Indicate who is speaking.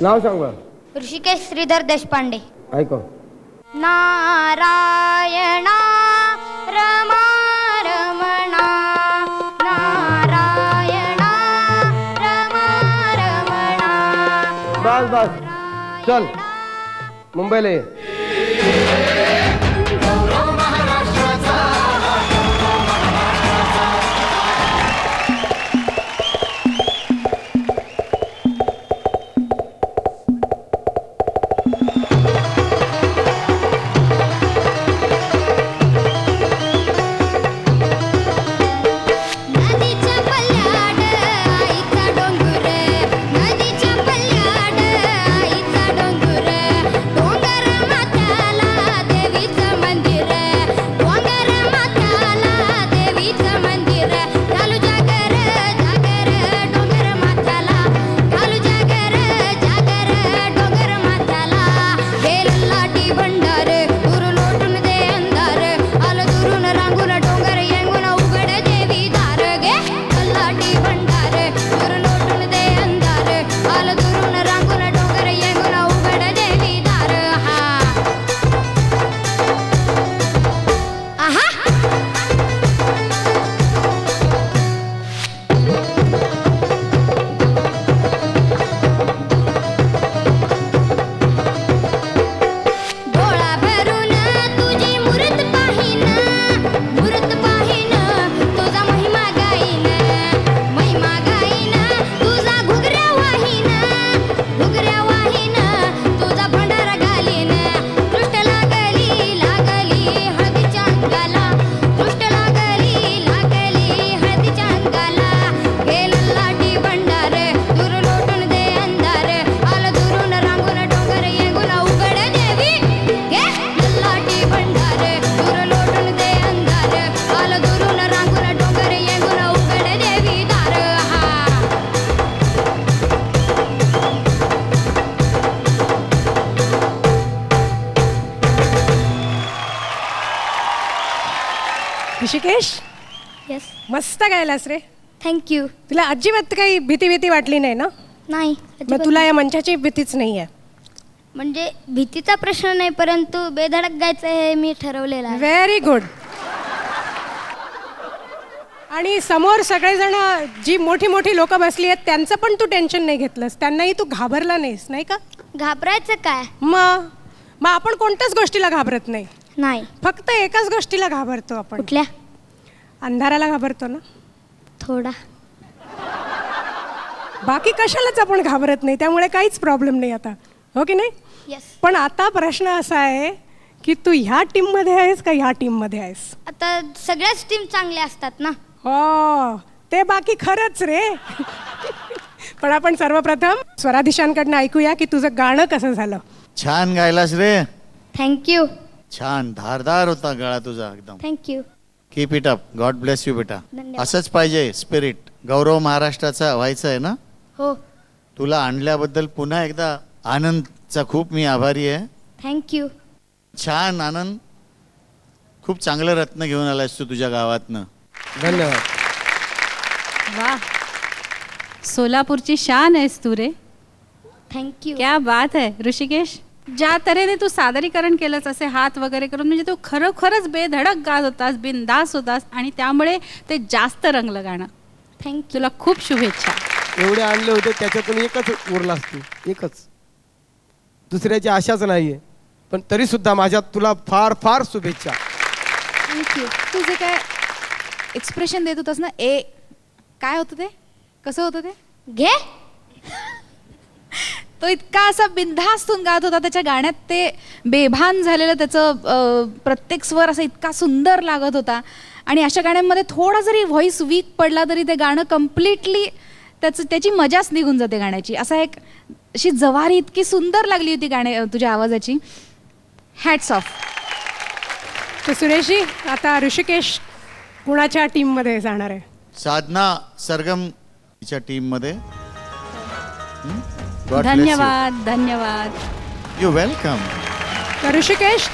Speaker 1: नाव सांग बरं.
Speaker 2: ऋषिकेश श्रीधर देशपांडे.
Speaker 1: ऐको.
Speaker 2: नारायणा रमा रमणा नारायणा रमा रमणा.
Speaker 1: बस बस चल मुंबईला ये.
Speaker 3: ऋषिकेश,
Speaker 2: यस,
Speaker 3: मस्त गायलास रे.
Speaker 2: थँक्यू.
Speaker 3: तुला अजिबात काही भीती वाटली नाही ना?
Speaker 2: नाही,
Speaker 3: मग तुला या मंचाची भीतीच नाही आहे?
Speaker 2: म्हणजे भीतीचा प्रश्न नाही, परंतु बेधडक गायचं हे मी ठरवलेलं आहे.
Speaker 3: Very good. आणि समोर सगळेजण जी मोठी मोठी लोक बसली आहेत त्यांचं पण तू टेन्शन नाही घेतलंस, त्यांनाही तू घाबरला नाहीस, नाही का?
Speaker 2: घाबरायचं काय?
Speaker 3: मग आपण कोणत्याच गोष्टीला घाबरत नाही.
Speaker 2: नाही,
Speaker 3: फक्त एकाच गोष्टीला घाबरतो आपण.
Speaker 2: कुठल्या?
Speaker 3: अंधाराला घाबरतो ना
Speaker 2: थोडा.
Speaker 3: बाकी कशालाच आपण घाबरत नाही, त्यामुळे काहीच प्रॉब्लेम नाही आता, हो की नाही?
Speaker 2: यस.
Speaker 3: पण आता प्रश्न असा आहे की तू ह्या टीम मध्ये आहेस का ह्या टीम मध्ये आहेस?
Speaker 2: आता सगळ्याच टीम चांगल्या असतात ना.
Speaker 3: हो, ते बाकी खरंच रे. पण आपण सर्वप्रथम स्वराधीशांकडनं ऐकूया की तुझं गाणं कसं झालं.
Speaker 4: छान गायलास रे.
Speaker 2: थँक्यू.
Speaker 4: छान धारदार होता गळा तुझा एकदम.
Speaker 2: Thank you.
Speaker 4: Keep it up. God bless you बेटा.
Speaker 2: धन्यवाद.
Speaker 4: असंच पाहिजे स्पिरिट. गौरव महाराष्ट्राचा व्हायचं आहे ना.
Speaker 2: हो.
Speaker 4: तुला आणल्याबद्दल पुन्हा एकदा आनंदचा खूप मी आभारी आहे.
Speaker 2: थँक्यू.
Speaker 4: छान आनंद, खूप चांगलं रत्न घेऊन आलायस तू तुझ्या गावातनं.
Speaker 1: धन्यवाद.
Speaker 5: वाह, सोलापूरची शान आहेस तू रे.
Speaker 2: थँक्यू.
Speaker 5: क्या बात आहे ऋषिकेश. ज्या तऱ्हेने तू सादरीकरण केलंस असे हात वगैरे करून, म्हणजे तू खरोखरच बेधडक गात होतास, बिनधास्त होतास, आणि त्यामुळे ते जास्त रंगलं गाणं.
Speaker 2: थँक्यू.
Speaker 5: तुला खूप शुभेच्छा.
Speaker 1: एवढे आणले होते त्याच्यातून एकच उरला असतो, एकच. दुसऱ्याची आशाच नाहीये, पण तरी सुद्धा माझ्या तुला फार फार शुभेच्छा.
Speaker 5: थँक्यू. तू जे काय एक्सप्रेशन देत होतास ना, काय होतं ते, कसं होतं ते,
Speaker 2: घे.
Speaker 5: तो इतका असा बिनधास्तून गात होता, त्याच्या गाण्यात ते बेभान झालेलं त्याचं प्रत्येक स्वर असा इतका सुंदर लागत होता. आणि अशा गाण्यांमध्ये थोडा जरी व्हॉइस वीक पडला तरी ते गाणं कम्प्लिटली त्याची मजाच निघून जाते गाण्याची. असा एक अशी जवारी इतकी सुंदर लागली होती गाणे तुझ्या आवाजाची. Hats off.
Speaker 3: तर सुरेशजी, आता ऋषिकेश कुणाच्या टीम मध्ये जाणार आहे?
Speaker 4: साधना सरगम च्या टीम मध्ये.
Speaker 5: धन्यवाद. धन्यवाद.
Speaker 4: You welcome.
Speaker 3: तर ऋषिकेश